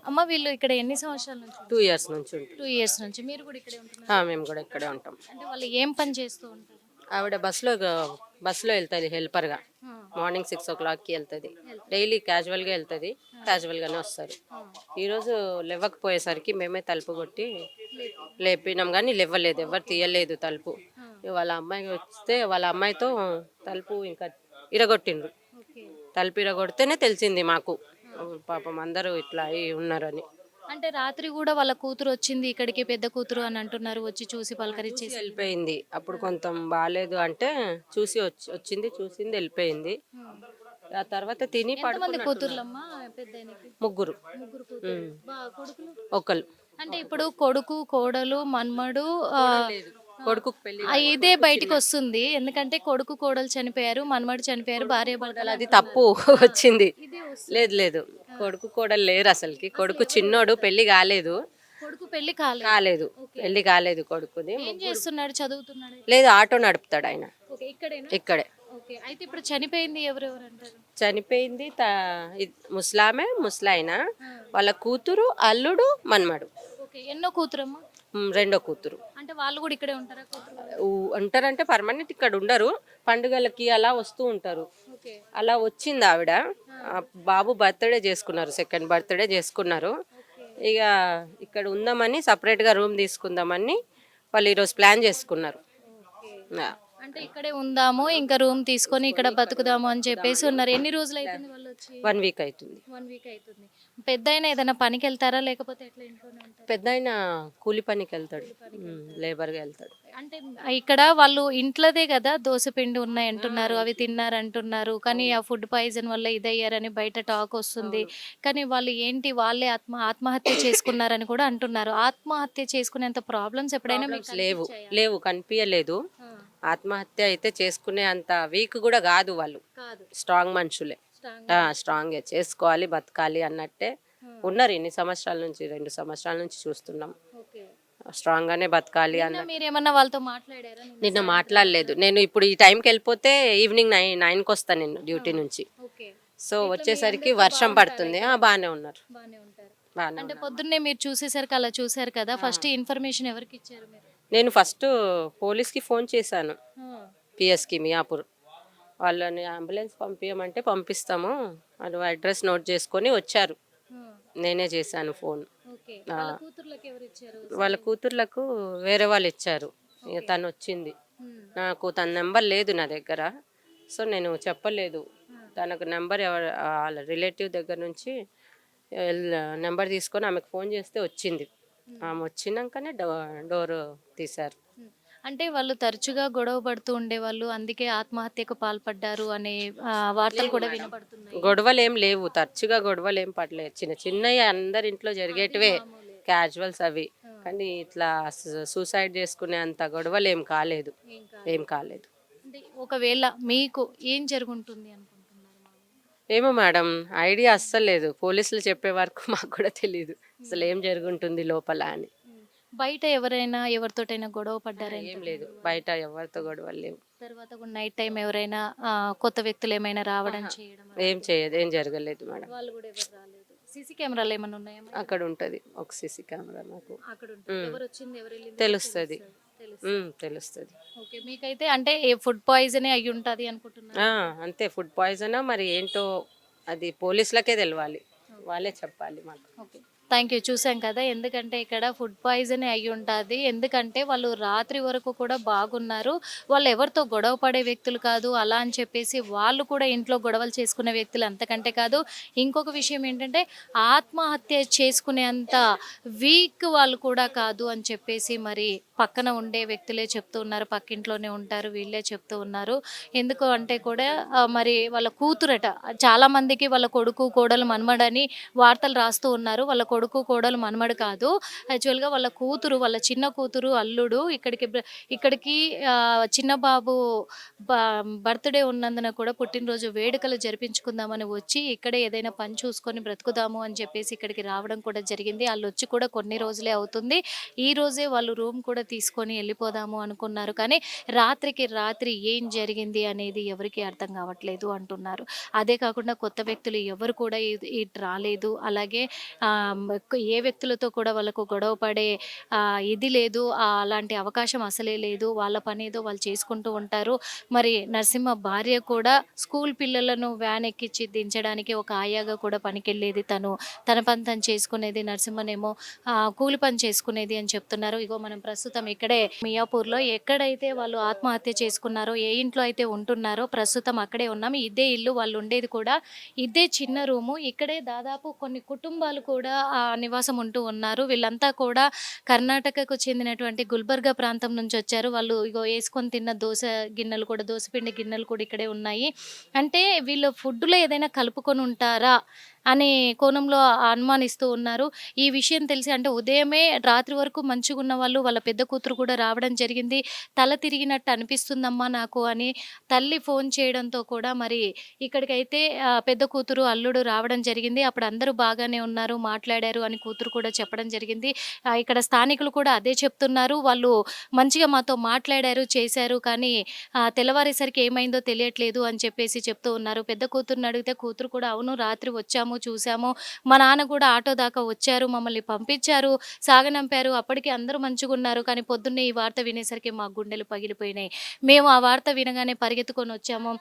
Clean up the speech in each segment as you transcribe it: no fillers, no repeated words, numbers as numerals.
అమ్మ వీళ్ళు ఇక్కడ ఎన్ని సంవత్సరాల నుంచి 2 ఇయర్స్ నుంచి ఉంటుంది. 2 ఇయర్స్ నుంచి మీరు కూడా ఇక్కడే ఉంటున్నారు. మేము కూడా ఇక్కడే ఉంటాం. అంటే వాళ్ళు ఏం పని చేస్తూ ఉంటారు? ఆవిడ బస్సులో వెళ్తుంది హెల్పర్గా. మార్నింగ్ 6 o'clockకి వెళ్తుంది. డైలీ క్యాజువల్గా వెళ్తుంది, క్యాజువల్గానే వస్తారు. ఈరోజు లేవకపోయేసరికి మేమే తలుపు కొట్టి లేపినాం కానీ లేవలేదు, ఎవరు తీయలేదు తలుపు. వాళ్ళ అమ్మాయి వస్తే వాళ్ళ అమ్మాయితో తలుపు ఇంకా ఇరగొట్టిండ్రు. తలుపు ఇరగొడితేనే తెలిసింది మాకు, పాపం అందరూ ఇట్లా అయి ఉన్నారని. అంటే రాత్రి కూడా వాళ్ళ కూతురు వచ్చింది ఇక్కడికి, పెద్ద కూతురు అని అంటున్నారు, వచ్చి చూసి పలకరించేసి వెళ్ళిపోయింది. అప్పుడు కొంచెం బాగాలేదు అంటే వచ్చింది, చూసింది, వెళ్ళిపోయింది. ఆ తర్వాత తిని ఎంతమంది కూతుర్లమ్మా పెద్దాయనకి? ముగ్గురు. ముగ్గురు కూతుర్లు. కొడుకులు? ఒకళ్ళు. అంటే ఇప్పుడు కొడుకు, కోడలు, మన్మడు, కొడుకు పెళ్లి ఇదే బయటికి వస్తుంది. ఎందుకంటే కొడుకు కోడలు చనిపోయారు, మన్మడు చనిపోయారు, భార్య భర్తలు. అది తప్పు వచ్చింది. లేదు లేదు, కొడుకు కోడలు లేరు అసలుకి. కొడుకు చిన్నోడు, పెళ్లి కాలేదు. కొడుకు పెళ్లి కాలేదు. కాలేదు, పెళ్లి కాలేదు కొడుకుది. ఏం చేస్తున్నాడు? చదువుతున్నాడు? లేదు, ఆటో నడుపుతాడు ఆయన. ఇక్కడే. అయితే ఇప్పుడు చనిపోయింది ఎవరెవరు అంటారు? చనిపోయింది ముసలాయన, వాళ్ళ కూతురు, అల్లుడు, మన్మడు. ఎన్నో కూతురమ్మా? రెండో కూతురు. అంటే వాళ్ళు కూడా ఇక్కడే ఉంటారా? ఉంటారంటే పర్మనెంట్ ఇక్కడ ఉండరు, పండుగలకి అలా వస్తూ ఉంటారు. అలా వచ్చింది ఆవిడ. బాబు బర్త్డే చేసుకున్నారు, సెకండ్ బర్త్డే చేసుకున్నారు. ఇక ఇక్కడ ఉందామని సపరేట్గా రూమ్ తీసుకుందామని వాళ్ళు ఈరోజు ప్లాన్ చేసుకున్నారు. అంటే ఇక్కడే ఉందాము, ఇంకా రూమ్ తీసుకొని ఇక్కడ బతుకుదాము అని చెప్పేసి ఉన్నారు. ఎన్ని రోజులు అవుతుంది వాళ్ళు వచ్చి? 1 week అవుతుంది. 1 week అవుతుంది. పెద్దాయన ఏదైనా పనికి వెళ్తారా లేకపోతే ఎట్లా ఇంట్లోనే ఉంటారా? పెద్దాయన కూలి పనికి వెళ్తాడు, లేబర్గా వెళ్తాడు. అంటే ఇక్కడ వాళ్ళు ఇంట్లోదే కదా దోసపిండి ఉన్నాయి అంటున్నారు, అవి తిన్నారు అంటున్నారు, కానీ ఆ ఫుడ్ పాయిజన్ వల్ల ఇదయ్యారని బయట టాక్ వస్తుంది. కానీ వాళ్ళు ఏంటి, వాళ్ళే ఆత్మహత్య చేసుకున్నారని కూడా అంటున్నారు. ఆత్మహత్య చేసుకునేంత ప్రాబ్లమ్స్ ఎప్పుడైనా మీకు లేవు, కనిపించలేదు. ఆత్మహత్య అయితే చేసుకునే అంత వీక్ కూడా కాదు వాళ్ళు, స్ట్రాంగ్ మనుషులే. స్ట్రాంగే, చేసుకోవాలి, బతకాలి అన్నట్టే ఉన్నారు. ఎన్ని సంవత్సరాల నుంచి, 2 సంవత్సరాల నుంచి చూస్తున్నాం. స్ట్రాంగ్ గానే బతకాలి అన్న. మీరేమన్నా వాళ్ళతో మాట్లాడారా? నిన్న మాట్లాడలేదు. నేను ఇప్పుడు ఈ టైంకి వెళ్ళిపోతే ఈవినింగ్ 9కి వస్తాను నేను డ్యూటీ నుంచి. సో వచ్చేసరికి వర్షం పడుతుంది. బాగానే ఉన్నారు. అంటే పొద్దున్నే మీరు చూసేసరికి అలా చూసారు కదా, ఫస్ట్ ఇన్ఫర్మేషన్ ఎవరికి ఇచ్చారు మీరు? నేను ఫస్ట్ పోలీస్కి ఫోన్ చేశాను, పిఎస్కి మియాపూర్. వాళ్ళని అంబులెన్స్ పంపించమంటే పంపిస్తాము, వాళ్ళు అడ్రస్ నోట్ చేసుకొని వచ్చారు. నేనే చేశాను ఫోన్. వాళ్ళ కూతుర్లకు వేరే వాళ్ళు ఇచ్చారు. ఇక తను వచ్చింది, నాకు తన నెంబర్ లేదు నా దగ్గర, సో నేను చెప్పలేదు. తనకు నెంబర్ వాళ్ళ రిలేటివ్ దగ్గర నుంచి నెంబర్ తీసుకొని ఆమెకు ఫోన్ చేస్తే వచ్చింది. ఆమె వచ్చినాకనే డోర్ తీశారు. అంటే వాళ్ళు తరచుగా గొడవ పడుతూ ఉండేవాళ్ళు, అందుకే ఆత్మహత్యకు పాల్పడ్డారు అనే వార్తలు కూడా వినపడుతున్నాయి. గొడవలు ఏం లేవు, తరచుగా గొడవలు ఏం పడలేదు. చిన్న చిన్నవి అందరి ఇంట్లో జరిగేటివే, క్యాజువల్స్ అవి. కానీ ఇట్లా సూసైడ్ చేసుకునే అంత గొడవలు ఏం కాలేదు. అంటే ఒకవేళ మీకు ఏం జరుగుంటుంది అనుకుంటున్నారు? ఏమో మేడం, ఐడియా అస్సలు లేదు. పోలీసులు చెప్పే వరకు మాకు కూడా తెలియదు అసలు ఏం జరుగుంటుంది లోపల అని. బయట ఎవరైనా ఎవరితోటైనా గొడవ పడ్డారా? ఏం లేదు, బయట ఎవరితో గొడవలు లేవు. తర్వాత నైట్ టైం ఎవరైనా కొత్త వ్యక్తులు ఏమైనా రావడం చేయడం? ఏం జరగలేదు మేడం. వాళ్ళు కూడా ఎవరు రాలేదు. సీసీ కెమెరాలు ఏమైనా ఉన్నాయా? అక్కడ ఉంటది ఒక సీసీ కెమెరా, నాకు అక్కడ ఎవరు వచ్చింది ఎవరు వెళ్ళింది తెలుస్తుంది. ఓకే, మీకైతే అంటే ఫుడ్ పాయిజన్ అయ్యి ఉంటుంది అనుకుంటున్నా? అంతే, ఫుడ్ పాయిజన్ మరి ఏంటో అది పోలీసులకే తెలియాలి, వాళ్ళే చెప్పాలి మాకు. Okay, thank you. చూసాం కదా, ఎందుకంటే ఇక్కడ ఫుడ్ పాయిజన్ అయ్యి ఉంటుంది. ఎందుకంటే వాళ్ళు రాత్రి వరకు కూడా బాగున్నారు, వాళ్ళు ఎవరితో గొడవ పడే వ్యక్తులు కాదు. అలా అని చెప్పేసి వాళ్ళు కూడా ఇంట్లో గొడవలు చేసుకునే వ్యక్తులు అంతకంటే కాదు. ఇంకొక విషయం ఏంటంటే ఆత్మహత్య చేసుకునేంత వీక్ వాళ్ళు కూడా కాదు అని చెప్పేసి మరి పక్కన ఉండే వ్యక్తులే చెప్తూ ఉన్నారు, పక్కింట్లోనే ఉంటారు వీళ్ళే చెప్తూ ఉన్నారు. ఎందుకు అంటే కూడా మరి వాళ్ళ కూతురట, చాలామందికి వాళ్ళ కొడుకు కోడలు మన్మడని వార్తలు రాస్తూ ఉన్నారు. వాళ్ళ కొడుకు కోడలు మన్మడు కాదు, యాక్చువల్గా వాళ్ళ కూతురు, వాళ్ళ చిన్న కూతురు, అల్లుడు ఇక్కడికి చిన్న బాబు బర్త్డే ఉన్నందున కూడా పుట్టినరోజు వేడుకలు జరిపించుకుందామని వచ్చి ఇక్కడే ఏదైనా పని చూసుకొని బ్రతుకుదాము అని చెప్పేసి ఇక్కడికి రావడం కూడా జరిగింది. వాళ్ళు వచ్చి కూడా కొన్ని రోజులే అవుతుంది. ఈ రోజే వాళ్ళు రూమ్ కూడా తీసుకొని వెళ్ళిపోదాము అనుకున్నారు, కానీ రాత్రికి రాత్రి ఏం జరిగింది అనేది ఎవరికి అర్థం కావట్లేదు అంటున్నారు. అదే కాకుండా కొత్త వ్యక్తులు ఎవరు కూడా ఇటు రాలేదు. అలాగే ఏ వ్యక్తులతో కూడా వాళ్ళకు గొడవ పడే ఇది లేదు. అలాంటి అవకాశం అసలే లేదు. వాళ్ళ పనేదో వాళ్ళు చేసుకుంటూ ఉంటారు. మరి నరసింహ భార్య కూడా స్కూల్ పిల్లలను వ్యాన్ ఎక్కించి దించడానికి ఒక ఆయాగా కూడా పనికెళ్ళేది తను. తన పని తను చేసుకునేది. నరసింహనేమో కూలి పని చేసుకునేది అని చెప్తున్నారు. ఇగో మనం ప్రస్తుతం ఇక్కడే మియాపూర్‌లో ఎక్కడైతే వాళ్ళు ఆత్మహత్య చేసుకున్నారో, ఏ ఇంట్లో అయితే ఉంటున్నారో ప్రస్తుతం అక్కడే ఉన్నాం. ఇదే ఇల్లు వాళ్ళు ఉండేది కూడా. ఇదే చిన్న రూము. ఇక్కడే దాదాపు కొన్ని కుటుంబాలు కూడా నివాసం ఉంటూ ఉన్నారు. వీళ్ళంతా కూడా కర్ణాటకకు చెందినటువంటి గుల్బర్గా ప్రాంతం నుంచి వచ్చారు. వాళ్ళు ఇగో ఏసుకొని తిన్న దోస గిన్నెలు కూడా దోస పిండి గిన్నెలు కూడా ఇక్కడే ఉన్నాయి. అంటే వీళ్ళు ఫుడ్‌లో ఏదైనా కలుపుకొని ఉంటారా అనే కోణంలో అనుమానిస్తూ ఉన్నారు. ఈ విషయం తెలిసి అంటే ఉదయమే రాత్రి వరకు మంచిగున్న వాళ్ళు వాళ్ళ పెద్ద కూతురు కూడా రావడం జరిగింది. తల తిరిగినట్టు అనిపిస్తుందమ్మా నాకు అని తల్లి ఫోన్ చేయడంతో కూడా మరి ఇక్కడికైతే పెద్ద కూతురు, అల్లుడు రావడం జరిగింది. అప్పుడు అందరూ బాగానే ఉన్నారు, మాట్లాడారు అని కూతురు కూడా చెప్పడం జరిగింది. ఇక్కడ స్థానికులు కూడా అదే చెప్తున్నారు. వాళ్ళు మంచిగా మాతో మాట్లాడారు, చేశారు కానీ తెల్లవారేసరికి ఏమైందో తెలియట్లేదు అని చెప్పేసి చెప్తూ ఉన్నారు. పెద్ద కూతుర్ని అడిగితే కూతురు కూడా అవును రాత్రి వచ్చాము, చూసాము. మా నాన్న కూడా ఆటో దాకా వచ్చారు. మమ్మల్ని పంపించారు. సాగనంపారు. అప్పటికి అందరూ మంచిగున్నారు. కానీ పొద్దున్నే ఈ వార్త వినేసరికి మా గుండెలు పగిలిపోయినాయి. మేము ఆ వార్త వినగానే పరిగెత్తుకొనొచ్చాము.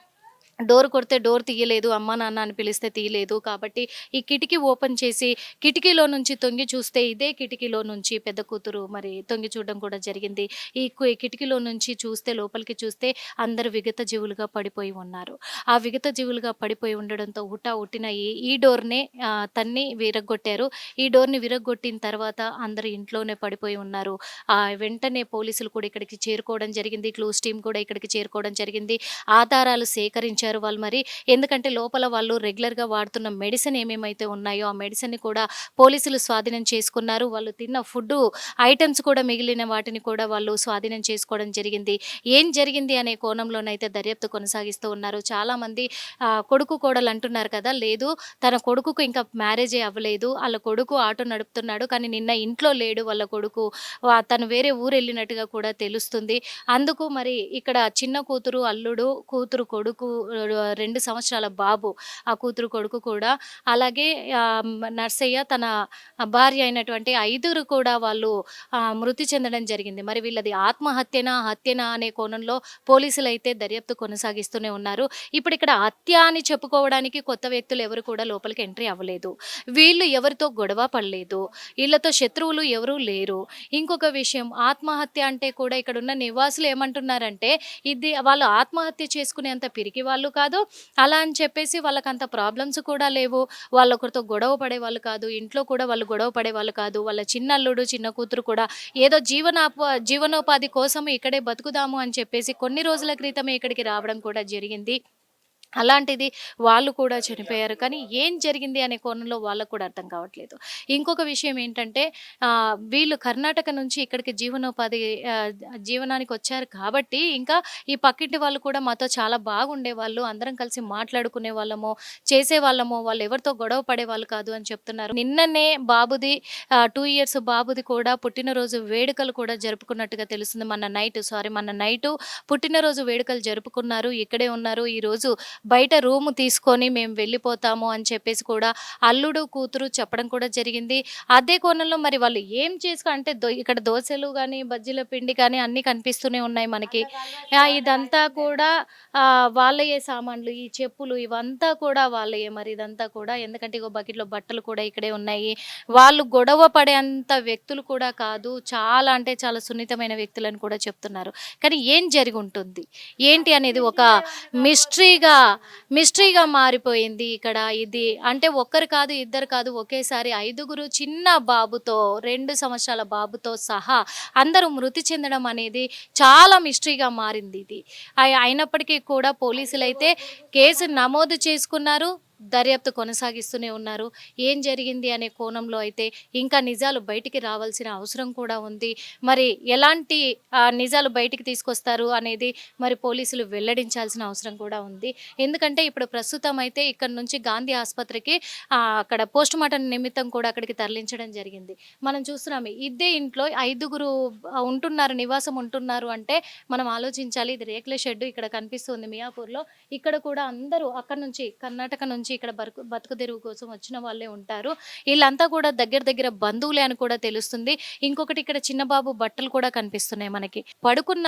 డోర్ కొడితే డోర్ తీయలేదు. అమ్మా, నాన్న అని పిలిస్తే తీయలేదు. కాబట్టి ఈ కిటికీ ఓపెన్ చేసి కిటికీలో నుంచి తొంగి చూస్తే ఇదే కిటికీలో నుంచి పెద్ద కూతురు మరి తొంగి చూడడం కూడా జరిగింది. ఈ కిటికీలో నుంచి చూస్తే లోపలికి చూస్తే అందరూ విగత జీవులుగా పడిపోయి ఉన్నారు. ఆ విగత జీవులుగా పడిపోయి ఉండడంతో హుటాహుటిన ఈ డోర్‌నే తన్ని విరగ్గొట్టారు. ఈ డోర్‌ని విరగ్గొట్టిన తర్వాత అందరూ ఇంట్లోనే పడిపోయి ఉన్నారు. వెంటనే పోలీసులు కూడా ఇక్కడికి చేరుకోవడం జరిగింది. క్లూస్ టీమ్ కూడా ఇక్కడికి చేరుకోవడం జరిగింది. ఆధారాలు సేకరించారు వాళ్ళు మరి. ఎందుకంటే లోపల వాళ్ళు రెగ్యులర్‌గా వాడుతున్న మెడిసిన్ ఏమేమైతే ఉన్నాయో ఆ మెడిసిన్‌ని కూడా పోలీసులు స్వాధీనం చేసుకున్నారు. వాళ్ళు తిన్న ఫుడ్డు ఐటెమ్స్ కూడా మిగిలిన వాటిని కూడా వాళ్ళు స్వాధీనం చేసుకోవడం జరిగింది. ఏం జరిగింది అనే కోణంలోనైతే దర్యాప్తు కొనసాగిస్తూ ఉన్నారు. చాలామంది కొడుకు, కోడలు అంటున్నారు కదా! లేదు తన కొడుకుకు ఇంకా మ్యారేజే అవ్వలేదు. ఆళ్ళ కొడుకు ఆటో నడుపుతున్నాడు. కానీ నిన్న ఇంట్లో లేడు వాళ్ళ కొడుకు. తను వేరే ఊరెళ్ళినట్టుగా కూడా తెలుస్తుంది. అందుకు మరి ఇక్కడ చిన్న కూతురు, అల్లుడు, కూతురు, కొడుకు 2 సంవత్సరాల బాబు, ఆ కూతురు, కొడుకు కూడా అలాగే నర్సయ్య తన భార్య అయినటువంటి ఐదుగురు కూడా వాళ్ళు మృతి చెందడం జరిగింది. మరి వీళ్ళది ఆత్మహత్యనా, హత్యనా అనే కోణంలో పోలీసులైతే దర్యాప్తు కొనసాగిస్తూనే ఉన్నారు. ఇప్పుడిక్కడ హత్య అని చెప్పుకోవడానికి కొత్త వ్యక్తులు ఎవరు కూడా లోపలికి ఎంట్రీ అవ్వలేదు. వీళ్ళు ఎవరితో గొడవ పడలేదు. ఈళ్ళతో శత్రువులు ఎవరూ లేరు. ఇంకొక విషయం ఆత్మహత్య అంటే కూడా ఇక్కడున్న నివాసులు ఏమంటున్నారంటే ఇది వాళ్ళు ఆత్మహత్య చేసుకునేంత పిరికి వాళ్ళు కాదు. అలా అని చెప్పేసి వాళ్ళకంత ప్రాబ్లమ్స్ కూడా లేవు. వాళ్ళొకరితో గొడవ పడేవాళ్ళు కాదు. ఇంట్లో కూడా వాళ్ళు గొడవ పడేవాళ్ళు కాదు. వాళ్ళ చిన్నల్లుడు, చిన్న కూతురు కూడా ఏదో జీవనోపాధి కోసం ఇక్కడే బతుకుదాము అని చెప్పేసి కొన్ని రోజుల క్రితమే ఇక్కడికి రావడం కూడా జరిగింది. అలాంటిది వాళ్ళు కూడా చనిపోయారు. కానీ ఏం జరిగింది అనే కోణంలో వాళ్ళకి కూడా అర్థం కావట్లేదు. ఇంకొక విషయం ఏంటంటే వీళ్ళు కర్ణాటక నుంచి ఇక్కడికి ఆహ్, జీవనానికొచ్చారు కాబట్టి ఇంకా ఈ పక్కింటి వాళ్ళు కూడా మాతో చాలా బాగుండేవాళ్ళు. అందరం కలిసి మాట్లాడుకునేవాళ్ళము, చేసేవాళ్ళము. వాళ్ళెవరితో గొడవ పడేవాళ్ళు కాదు అని చెప్తున్నారు. నిన్ననే బాబుది 2 ఇయర్స్ బాబుది కూడా పుట్టినరోజు వేడుకలు కూడా జరుపుకున్నట్టుగా తెలుస్తుంది. మొన్న నైటు పుట్టినరోజు వేడుకలు జరుపుకున్నారు. ఇక్కడే ఉన్నారు. ఈరోజు బయట రూమ్ తీసుకొని మేము వెళ్ళిపోతాము అని చెప్పేసి కూడా అల్లుడు, కూతురు చెప్పడం కూడా జరిగింది. అదే కోణంలో మరి వాళ్ళు ఏం అంటే ఇక్కడ దోసెలు గానీ, బజ్జీల పిండి కానీ అన్నీ కనిపిస్తూనే ఉన్నాయి మనకి. ఇదంతా కూడా వాళ్ళయే సామాన్లు, ఈ చెప్పులు ఇవంతా కూడా వాళ్ళయే మరి ఇదంతా కూడా. ఎందుకంటే ఇగో బకెట్‌లో బట్టలు కూడా ఇక్కడే ఉన్నాయి. వాళ్ళు గొడవ పడేంత వ్యక్తులు కూడా కాదు. చాలా అంటే చాలా సున్నితమైన వ్యక్తులని కూడా చెప్తున్నారు. కానీ ఏం జరిగుంటుంది? ఏంటి అనేది ఒక మిస్టరీగా మారిపోయింది ఇక్కడ ఇది. అంటే ఒక్కరు కాదు, ఇద్దరు కాదు ఒకేసారి 5గురు చిన్న బాబుతో 2 సంవత్సరాల బాబుతో సహా అందరూ మృతి చెందడం అనేది చాలా మిస్టరీగా మారిందిది. అయినప్పటికీ కూడా పోలీసులైతే కేసు నమోదు చేసుకున్నారు. దర్యాప్తు కొనసాగిస్తూనే ఉన్నారు. ఏం జరిగింది అనే కోణంలో అయితే ఇంకా నిజాలు బయటికి రావాల్సిన అవసరం కూడా ఉంది. మరి ఎలాంటి నిజాలు బయటికి తీసుకొస్తారు అనేది మరి పోలీసులు వెల్లడించాల్సిన అవసరం కూడా ఉంది. ఎందుకంటే ఇప్పుడు ప్రస్తుతం అయితే ఇక్కడి నుంచి గాంధీ ఆస్పత్రికి అక్కడ పోస్ట్‌మార్టం నిమిత్తం కూడా అక్కడికి తరలించడం జరిగింది. మనం చూస్తున్నాము ఇదే ఇంట్లో 5గురు నివాసం ఉంటున్నారు అంటే మనం ఆలోచించాలి. ఇది రేకుల షెడ్డు ఇక్కడ కనిపిస్తుంది మియాపూర్‌లో. ఇక్కడ కూడా అందరూ అక్కడి నుంచి కర్ణాటక నుంచి నుంచి ఇక్కడ బతుకు తెరువు కోసం వచ్చిన వాళ్ళే ఉంటారు. వీళ్ళంతా కూడా దగ్గర దగ్గర బంధువులే అని కూడా తెలుస్తుంది. ఇంకొకటి ఇక్కడ చిన్న బాబు బట్టలు కూడా కనిపిస్తున్నాయి మనకి.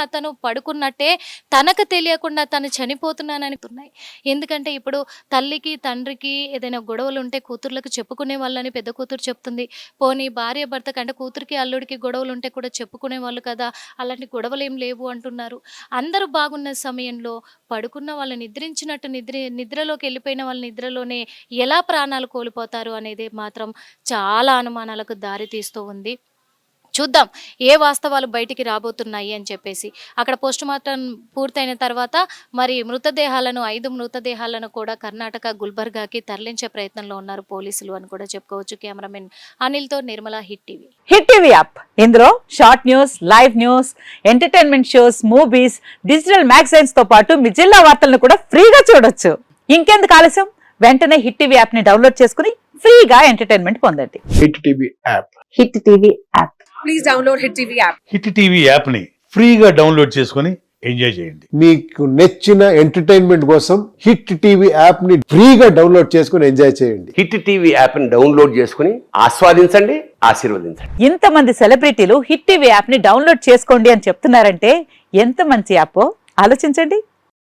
అతను పడుకున్నట్టే తనకు తెలియకుండా తను చనిపోతున్నానని ఉన్నాయి. ఎందుకంటే ఇప్పుడు తల్లికి తండ్రికి ఏదైనా గొడవలు ఉంటే కూతుర్లకు చెప్పుకునే వాళ్ళని పెద్ద కూతురు చెప్తుంది. పోనీ భార్య భర్త కంటే కూతురికి అల్లుడికి గొడవలు ఉంటే కూడా చెప్పుకునే వాళ్ళు కదా, అలాంటి గొడవలు ఏం లేవు అంటున్నారు. అందరూ బాగున్న సమయంలో పడుకున్న వాళ్ళు నిద్రించినట్టు నిద్రలోకి వెళ్ళిపోయిన వాళ్ళ నిద్రలోనే ఎలా ప్రాణాలు కోల్పోతారు అనేది మాత్రం చాలా అనుమానాలకు దారి తీస్తూ ఉంది. చూద్దాం ఏ వాస్తవాలు బయటికి రాబోతున్నాయి అని చెప్పేసి. అక్కడ పోస్ట్ మార్టం పూర్తయిన తర్వాత మరి 5 మృతదేహాలను కూడా కర్ణాటక గుల్బర్గాకి తరలించే ప్రయత్నంలో ఉన్నారు పోలీసులు అని కూడా చెప్పుకోవచ్చు. కెమెరామెన్ అనిల్తో Nirmala, Hit TV. Hit TV app ఇందులో short news, live news, entertainment shows, movies, digital magazines తో పాటు మీ జిల్లా వార్తలను కూడా ఫ్రీగా చూడొచ్చు. ఇంకెందుకు ఆలస్యం, వెంటనే హిట్ టీవీ యాప్ ని డౌన్లోడ్ చేసుకుని ఫ్రీగా ఎంటర్టైన్మెంట్ పొందండి. Hit TV app. Hit TV app. Please download Hit TV app. Hit TV యాప్ని ఫ్రీగా డౌన్లోడ్ చేసుకొని ఎంజాయ్ చేయండి. మీకు నచ్చిన ఎంటర్టైన్మెంట్ కోసం హిట్ టీవీ యాప్ ని ఫ్రీగా డౌన్లోడ్ చేసుకుని ఎంజాయ్ చేయండి. హిట్ టీవీ యాప్ని డౌన్లోడ్ చేసుకుని ఆస్వాదించండి, ఆశీర్వదించండి. ఇంతమంది సెలబ్రిటీలు హిట్ టీవీ యాప్ ని డౌన్లోడ్ చేసుకోండి అని చెప్తున్నారంటే ఎంత మంచి యాప్ ఆలోచించండి.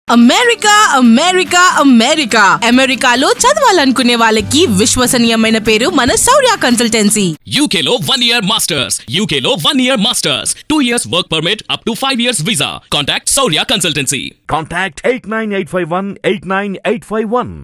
అమెరికా అమెరికా అమెరికా అమెరికాలో చదవాలనుకునే వాళ్ళకి విశ్వసనీయమైన పేరు మన శౌర్య కన్సల్టెన్సీ. UK లో 1 year masters. UK లో 1 year masters. 2 years work permit up to 5 years visa. Contact Saurya Consultancy. Contact 89851 89851.